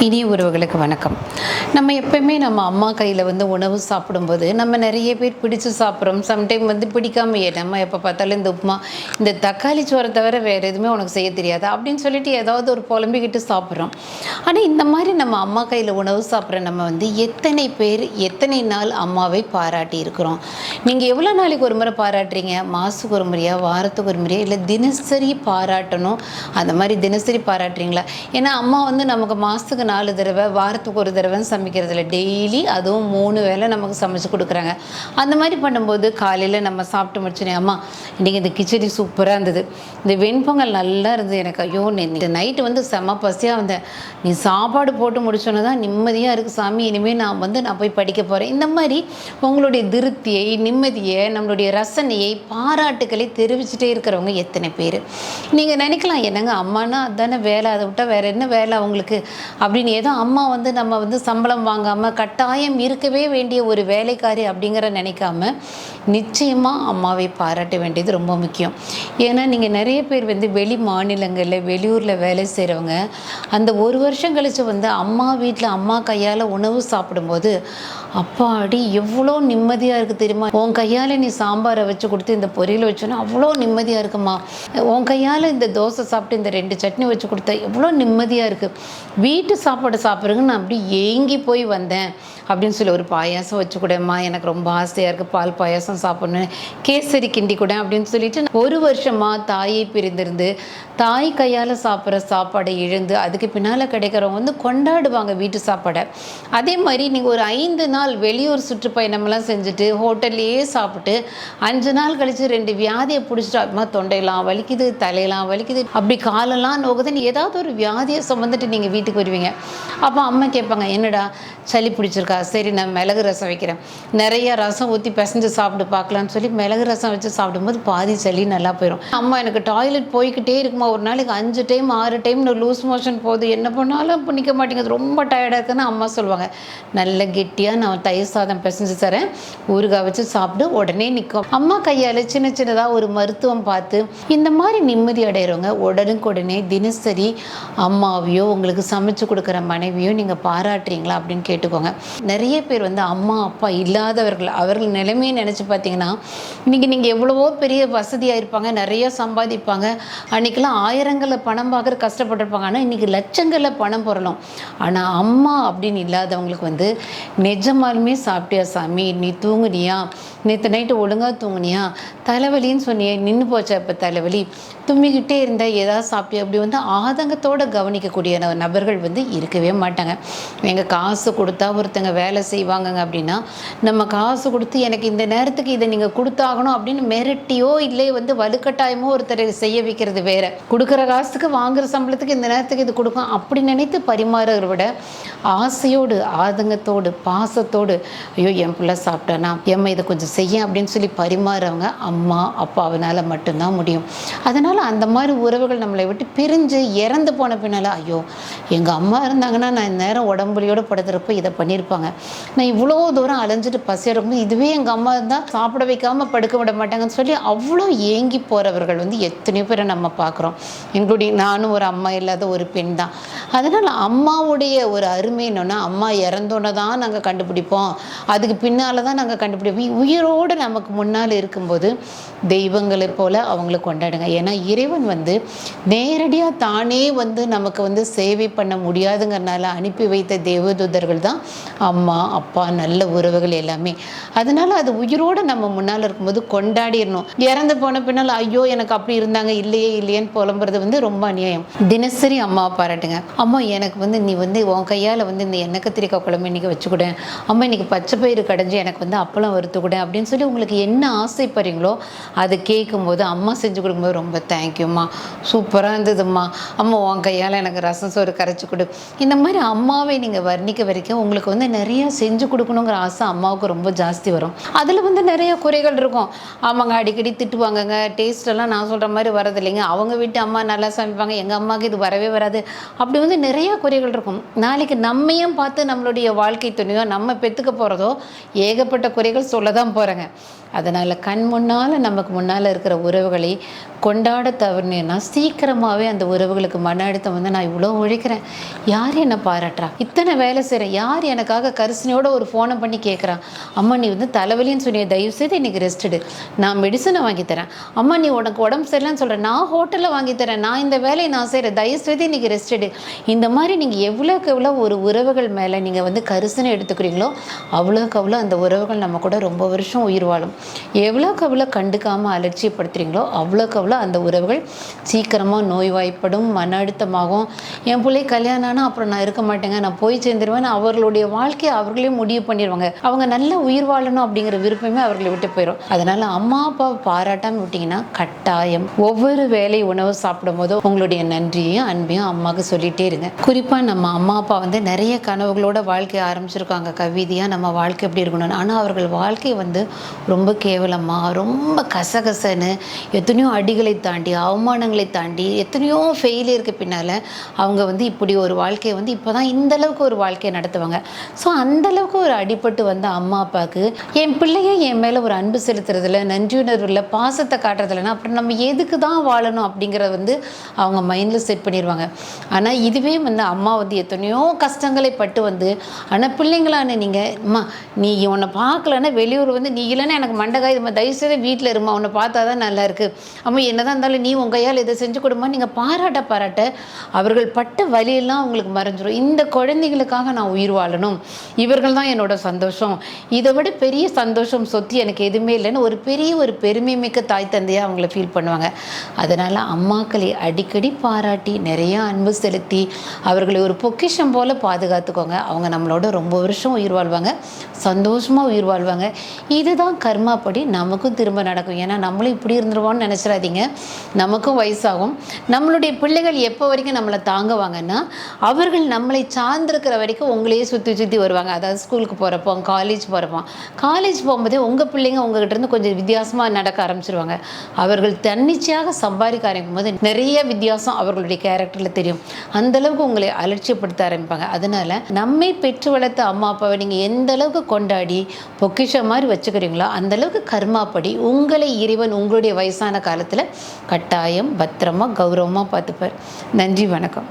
இனிய உறவுகளுக்கு வணக்கம். நம்ம எப்பயுமே நம்ம அம்மா கையில் உணவு சாப்பிடும்போது நம்ம நிறைய பேர் பிடிச்சு சாப்பிட்றோம். சம்டைம் பிடிக்காமையே நம்ம எப்போ பார்த்தாலும் இந்த உப்புமா, இந்த தக்காளி சோறை தவிர வேறு எதுவுமே உனக்கு செய்ய தெரியாது அப்படின்னு சொல்லிட்டு ஏதாவது ஒரு புலம்பிக்கிட்டு சாப்பிட்றோம். ஆனால் இந்த மாதிரி நம்ம அம்மா கையில் உணவு சாப்பிட்ற நம்ம எத்தனை பேர் எத்தனை நாள் அம்மாவை பாராட்டி இருக்கிறோம்? நீங்கள் எவ்வளோ நாளைக்கு ஒரு முறை பாராட்டுறீங்க? மாதத்துக்கு ஒரு முறையா, வாரத்துக்கு ஒரு முறையா, இல்லை தினசரி பாராட்டணும் அந்த மாதிரி தினசரி பாராட்டுறீங்களா? ஏன்னா அம்மா நமக்கு மாதத்துக்கு 4 தடவை, வாரத்துக்கு ஒரு தடவைன்னு சமைக்கிறதில்ல, டெய்லி அதுவும் 3 வேளை நமக்கு சமைச்சு கொடுக்குறாங்க. அந்த மாதிரி பண்ணும்போது காலையில் நம்ம சாப்பிட்டு முடிச்சோன்னே, அம்மா இன்றைக்கி இந்த கிச்சடி சூப்பராக இருந்தது, இந்த வெண்பொங்கல் நல்லா இருந்தது, எனக்கு ஐயோ இந்த நைட்டு செம்ம பசியாக வந்தேன், நீ சாப்பாடு போட்டு முடிச்சோன்னே தான் நிம்மதியாக இருக்குது சாமி, இனிமேல் நான் போய் படிக்க போகிறேன். இந்த மாதிரி உங்களுடைய திருப்தியை, நிம்மதியை, நம்மளுடைய ரசனையை, பாராட்டுக்களை தெரிவிச்சுட்டே இருக்கிறவங்க எத்தனை பேர்? நீங்கள் நினைக்கலாம், என்னங்க அம்மானா அதுதானே வேலை, அதை விட்டால் வேறு என்ன வேலை அவங்களுக்கு அப்படின்னு. ஏதோ அம்மா நம்ம சம்பளம் வாங்காமல் கட்டாயம் இருக்கவே வேண்டிய ஒரு வேலைக்காரி அப்படிங்கிற நினைக்காம நிச்சயமாக அம்மாவை பாராட்ட வேண்டியது ரொம்ப முக்கியம். ஏன்னா நீங்கள் நிறைய பேர் வெளி மாநிலங்களில், வெளியூரில் வேலை செய்கிறவங்க அந்த ஒரு வருஷம் கழித்து அம்மா வீட்டில் அம்மா கையால் உணவு சாப்பிடும்போது, அப்பாடி எவ்வளோ நிம்மதியாக இருக்குது தெரியுமா? உன் கையால் நீ சாம்பாரை வச்சு கொடுத்து இந்த பொரியலை வச்சோன்னா அவ்வளோ நிம்மதியாக இருக்குமா? உன் கையால் இந்த தோசை சாப்பிட்டு இந்த 2 சட்னி வச்சு கொடுத்தா எவ்வளோ நிம்மதியாக இருக்குது. வீட்டு சாப்பாடு சாப்பிட்றதுக்கு நான் அப்படி ஏங்கி போய் வந்தேன் அப்படின்னு சொல்லி, ஒரு பாயாசம் வச்சு கூடம்மா, எனக்கு ரொம்ப ஆசையாக இருக்குது, பால் பாயாசம் சாப்பிட்ணும், கேசரி கிண்டி கூட அப்படின்னு சொல்லிட்டு ஒரு வருஷமாக தாயை பிரிந்திருந்து தாய் கையால் சாப்பிட்ற சாப்பாடை இழந்து அதுக்கு பின்னால் கிடைக்கிறவங்க கொண்டாடுவாங்க வீட்டு சாப்பாடை. அதே மாதிரி நீங்கள் ஒரு 5 நாள் வெளியூர் சுற்றுப்பயணம்லாம் செஞ்சுட்டு ஹோட்டல்லையே சாப்பிட்டு 5 நாள் கழித்து 2 வியாதியை பிடிச்சிட்டு, அம்மா தொண்டையெல்லாம் வலிக்குது, தலையெல்லாம் வலிக்குது, அப்படி காலெல்லாம் நோகுதுன்னு ஏதாவது ஒரு வியாதியை சுமந்துட்டு நீங்கள் வீட்டுக்கு வருவீங்க. அப்போ அம்மா கேட்பாங்க, என்னடா சளி பிடிச்சிருக்கா? சரி நான் மிளகு ரசம் வைக்கிறேன், நிறைய ரசம் ஊற்றி பிசைஞ்சு சாப்பிட்டு பார்க்கலான்னு சொல்லி மிளகு ரசம் வச்சு சாப்பிடும்போது பாதி சளி நல்லா போயிடும். அம்மா எனக்கு டாய்லெட் போய்கிட்டே இருக்குமா, ஒரு நாளைக்கு 5 டைம் 6 டைம் லூஸ் மோஷன் போகுது, என்ன பண்ணாலும் நிற்க மாட்டேங்குது, ரொம்ப டயர்டாக இருக்குன்னு அம்மா சொல்லுவாங்க. நல்ல கெட்டியாக நான் தயிர் சாதம் பிசைஞ்சு தரேன், ஊறுகாய் வச்சு சாப்பிட்டு உடனே நிற்கும். அம்மா கையால் சின்ன சின்னதாக ஒரு மருத்துவம் பார்த்து இந்த மாதிரி நிம்மதி அடைகிறவங்க உடனுக்குடனே தினசரி அம்மாவையோ உங்களுக்கு சமைச்சு கொடுக்குற மனைவியோ நீங்கள் பாராட்டுறீங்களா அப்படின்னு கேட்டுக்கோங்க. நிறைய பேர் அம்மா அப்பா இல்லாதவர்கள், அவர்கள் நிலைமையை நினச்சி பார்த்தீங்கன்னா இன்றைக்கி நீங்கள் எவ்வளவோ பெரிய வசதியாக இருப்பாங்க, நிறைய சம்பாதிப்பாங்க, அன்றைக்கெல்லாம் ஆயிரங்களில் பணம் பார்க்குற கஷ்டப்பட்டுருப்பாங்க, ஆனால் இன்றைக்கி லட்சங்களில் பணம் பொருளும். ஆனால் அம்மா அப்படின்னு இல்லாதவங்களுக்கு நிஜமாலுமே சாப்பிட்டியா சாமி, நீ தூங்குனியா, நேற்று நைட்டு ஒழுங்காக தூங்குனியா, தலைவலின்னு சொன்னியே நின்று போச்சா, இப்போ தலைவலி, தும்மிக்கிட்டே இருந்தால் ஏதாவது சாப்பிட்டியா, அப்படி ஆதங்கத்தோடு கவனிக்கக்கூடிய நபர்கள் இருக்கவே மாட்டாங்க. எங்கள் காசு கொடுத்தா ஒருத்தங்க வேலை செய்வாங்கங்க அப்படின்னா, நம்ம காசு கொடுத்து எனக்கு இந்த நேரத்துக்கு இதை நீங்கள் கொடுத்தாகணும் அப்படின்னு மிரட்டியோ இல்லை வலுக்கட்டாயமோ ஒருத்தரை செய்ய வைக்கிறது வேற. கொடுக்குற காசுக்கு வாங்குற சம்பளத்துக்கு இந்த நேரத்துக்கு இது கொடுக்கும் அப்படி நினைத்து பரிமாறுறதை விட ஆசையோடு, ஆதங்கத்தோடு, பாசத்தோடு, ஐயோ என் பிள்ளை சாப்பிட்டானா, ஏம்மா இதை கொஞ்சம் செய்ய அப்படின்னு சொல்லி பரிமாறவங்க அம்மா அப்பாவினால் மட்டும்தான் முடியும். அதனால் அந்த மாதிரி உறவுகள் நம்மளை விட்டு பிரிஞ்சு இறந்து போன பின்னால், ஐயோ எங்கள் அம்மா இருந்தாங்கன்னா நான் இந்த நேரம் உடம்புலியோடு படுத்துறப்போ இதை பண்ணியிருப்பாங்க, நான் இவ்வளோ தூரம் அலைஞ்சிட்டு பசி எடுக்கும்போது இதுவே எங்கள் அம்மா இருந்தால் சாப்பிட வைக்காமல் படுக்க விட மாட்டாங்கன்னு சொல்லி அவ்வளோ ஏங்கி போகிறவர்கள் எத்தனையோ பேரை நம்ம பார்க்குறோம். இன்க்ளூடிங் நானும் ஒரு அம்மா இல்லாத ஒரு பெண் தான். அதனால் அம்மாவுடைய ஒரு அருமை என்னன்னா, அம்மா இறந்தோன்னே தான் நாங்கள் கண்டுபிடிப்போம், அதுக்கு பின்னால் தான் நாங்கள் கண்டுபிடிப்போம். உயிரோடு நமக்கு முன்னால் இருக்கும்போது தெய்வங்களை போல் அவங்கள கொண்டாடுங்க. ஏன்னா இறைவன் நேரடியாக தானே நமக்கு சேவை பண்ண முடியாதுங்கிறனால அனுப்பி வைத்த தேவதூதர்கள் தான் அம்மா அப்பா, நல்ல உறவுகள் எல்லாமே. அதனால் அது உயிரோடு நம்ம முன்னால் இருக்கும்போது கொண்டாடிடணும். இறந்து போன பின்னால் ஐயோ எனக்கு அப்படி இருந்தாங்க இல்லையேன்னு புலம்புறது ரொம்ப அநியாயம். தினசரி அம்மாவை பாராட்டுங்க. அம்மா எனக்கு நீ உன் கையால் இந்த எண்ணெய் கத்திரிக்காய் குழம்பு இன்றைக்கி வச்சுக்கூட, அம்மா இன்றைக்கி பச்சை பயிறு கடைஞ்சி எனக்கு அப்பளம் வறுத்துக்கூட அப்படின்னு சொல்லி உங்களுக்கு என்ன ஆசைப்படுறீங்களோ அதை கேட்கும்போது அம்மா செஞ்சு கொடுக்கும்போது ரொம்ப தேங்க்யூம்மா, சூப்பராக இருந்ததும்மா, அம்மா உன் கையால் எனக்கு ரசம் சோறு கரைச்சி கொடு. இந்த மாதிரி அம்மாவை நீங்கள் வர்ணிக்க வரைக்கும் உங்களுக்கு நிறைய செஞ்சு கொடுக்கணுங்கிற ஆசை அம்மாவுக்கு ரொம்ப ஜாஸ்தி வரும். அதில் நிறைய குறைகள் இருக்கும். ஆமாங்க, அடிக்கடி திட்டுவாங்கங்க, டேஸ்ட்டெல்லாம் நான் சொல்கிற மாதிரி வரது இல்லைங்க, அவங்க வீட்டு அம்மா நல்லா சமைப்பாங்க, எங்கள் அம்மாவுக்கு இது வரவே வராது, அப்படி நிறைய குறைகள் இருக்கும். நாளைக்கு நம்மையும் பார்த்து நம்மளுடைய வாழ்க்கை துணையோ நம்ம பெற்றுக்க போகிறதோ ஏகப்பட்ட குறைகள் சொல்ல தான் போகிறேங்க. அதனால் கண் முன்னால் நமக்கு முன்னால் இருக்கிற உறவுகளை கொண்டாட கொண்டாட தவறினேன்னா சீக்கிரமாகவே அந்த உறவுகளுக்கு மன அழுத்தம் வந்து நான் இவ்வளோ உழைக்கிறேன், யார் என்னை பாராட்டுறா, இத்தனை வேலை செய்கிறேன், யார் எனக்காக கரிசனையோட ஒரு ஃபோனை பண்ணி கேட்குறான், அம்மா நீ வந்து தலைவலின்னு சொன்னிய, தயவுசெய்து இன்றைக்கி ரெஸ்ட் எடு, நான் மெடிசனை வாங்கி தரேன், அம்மா நீ உனக்கு உடம்பு சரியில்லைன்னு சொல்கிறேன், நான் ஹோட்டலில் வாங்கி தரேன், நான் இந்த வேலையை நான் செய்கிறேன், தயவுசெய்து இன்றைக்கி ரெஸ்ட் எடு. இந்த மாதிரி நீங்கள் எவ்வளோக்கு எவ்வளோ ஒரு உறவுகள் மேலே நீங்கள் வந்து கரிசனை எடுத்துக்கிறீங்களோ அவ்வளோக்கு அவ்வளோ அந்த உறவுகள் நம்ம கூட ரொம்ப வருஷம் உயிர் வாழும். எவ்வளோக்கு எவ்வளோ கண்டுக்காமல் அலட்சியப்படுத்துகிறீங்களோ அவ்வளோக்கு அவ்வளோ அந்த உறவுகள் சீக்கிரமாக நோய்வாய்ப்படும், மன அழுத்தமாகும். என் பிள்ளை கல்யாணம் ஆனால் அப்புறம் நான் இருக்க மாட்டேங்க, நான் போய் சேர்ந்துருவேன், அவர்களுடைய வாழ்க்கையை அவர்களே முடிவு பண்ணிடுவாங்க. அவங்க நல்ல உயிர் வாழணும் அப்படிங்கிற விருப்பமே அவர்களை விட்டு போயிடும். அதனால் அம்மா அப்பாவை பாராட்டாமல் விட்டிங்கன்னா கட்டாயம் ஒவ்வொரு வேலை உணவு சாப்பிடும் போதும் உங்களுடைய நன்றியையும் அன்பையும் அம்மாவுக்கு சொல்லிகிட்டே இருங்க. குறிப்பாக நம்ம அம்மா அப்பா வந்து நிறைய கனவுகளோட வாழ்க்கையை ஆரம்பிச்சிருக்காங்க, கவிதையாக நம்ம வாழ்க்கை எப்படி இருக்கணும்னு. ஆனால் அவர்கள் வாழ்க்கை வந்து ரொம்ப கேவலமாக, ரொம்ப கசகசன்னு, எத்தனையோ அடிகளை தாண்டி, அவமானங்களை தாண்டி, எத்தனையோ ஃபெயிலியருக்கு பின்னால் அவங்க வந்து இப்படி ஒரு வாழ்க்கையை வந்து இப்போ தான் இந்தளவுக்கு ஒரு வாழ்க்கையை நடத்துவாங்க. ஸோ அந்தளவுக்கு ஒரு அடிபட்டு வந்த அம்மா அப்பாவுக்கு என் பிள்ளைய என் மேலே ஒரு அன்பு செலுத்துறதில்ல, நன்றியுணர்வு இல்லை, பாசத்தை காட்டுறதில்லைன்னா அப்புறம் நம்ம எதுக்கு தான் வாழணும் அப்படிங்கிறத வந்து அவங்க மைண்டில் செட் பண்ணிடுவாங்க. ஆனால் இதுவே வந்து அம்மா வந்து எத்தனையோ கஷ்டங்களை பட்டு வந்து, ஆனால் பிள்ளைங்களான நீங்கள் அம்மா நீ உன்னை பார்க்கலன்னா வெளியூர் வந்து நீ இல்லைன்னா எனக்கு மண்டகாய், தயவுசெய்து வீட்டில் இருமா, உன்னை பார்த்தா தான் நல்லா இருக்குது, அம்மா என்ன தான் இருந்தாலும் நீ உங்கள் கையால் இதை செஞ்சு கொடுமா, நீங்கள் பாராட்ட அவர்கள் பட்ட வழியெல்லாம் அவங்களுக்கு மறைஞ்சிடும். இந்த குழந்தைகளுக்காக நான் உயிர் வாழணும், இவர்கள் தான் என்னோட சந்தோஷம், இதை விட பெரிய சந்தோஷம் சொத்து எனக்கு எதுவுமே இல்லைன்னு ஒரு பெருமை மிக்க தாய் தந்தையாக அவங்கள ஃபீல் பண்ணுவாங்க. அதனால் அம்மாக்களை அடிக்கடி பாராட்டி நிறையா அன்பு செலுத்தி அவர்களை ஒரு பொக்கிஷம் போல் பாதுகாத்துக்கோங்க. அவங்க நம்மளோட ரொம்ப வருஷம் உயிர் வாழ்வாங்க, சந்தோஷமாக உயிர் வாழ்வாங்க. இதுதான் கர்மாப்படி நமக்கும் திரும்ப நடக்கும். ஏன்னா நம்மளும் இப்படி இருந்துருவோம்னு நினச்சிடாதீங்க, நமக்கும் வயசாகும். நம்மளுடைய பிள்ளைகள் எப்போ வரைக்கும் நம்மளை தாங்குவாங்கன்னா அவர்கள் நம்மளை சார்ந்திருக்கிற வரைக்கும் உங்களையே சுற்றி வருவாங்க. அதாவது ஸ்கூலுக்கு போகிறப்போ, காலேஜ் போகும்போதே உங்கள் பிள்ளைங்க உங்ககிட்ட இருந்து கொஞ்சம் வித்தியாசமாக நடக்க ஆரம்பிச்சிருவாங்க. அவர்கள் தன்னிச்சையாக சம்பாதிக்க ஆரம்பிக்கும் போது நிறைய வித்தியாசம் அவர்களுடைய கேரக்டரில் தெரியும். அந்தளவுக்கு உங்களை அலட்சியப்படுத்த ஆரம்பிப்பாங்க. அதனால் நம்மை பெற்று வளர்த்த அம்மா அப்பாவை நீங்கள் எந்த அளவுக்கு கொண்டாடி பொக்கிஷம் மாதிரி வச்சுக்கிறீங்களோ அந்தளவுக்கு கர்மாப்படி உங்களை இறைவன் உங்களுடைய வயசான காலத்தில் கட்டாயம் பத்திரமா கௌரவமாக பார்த்துப்பார். நன்றி, வணக்கம்.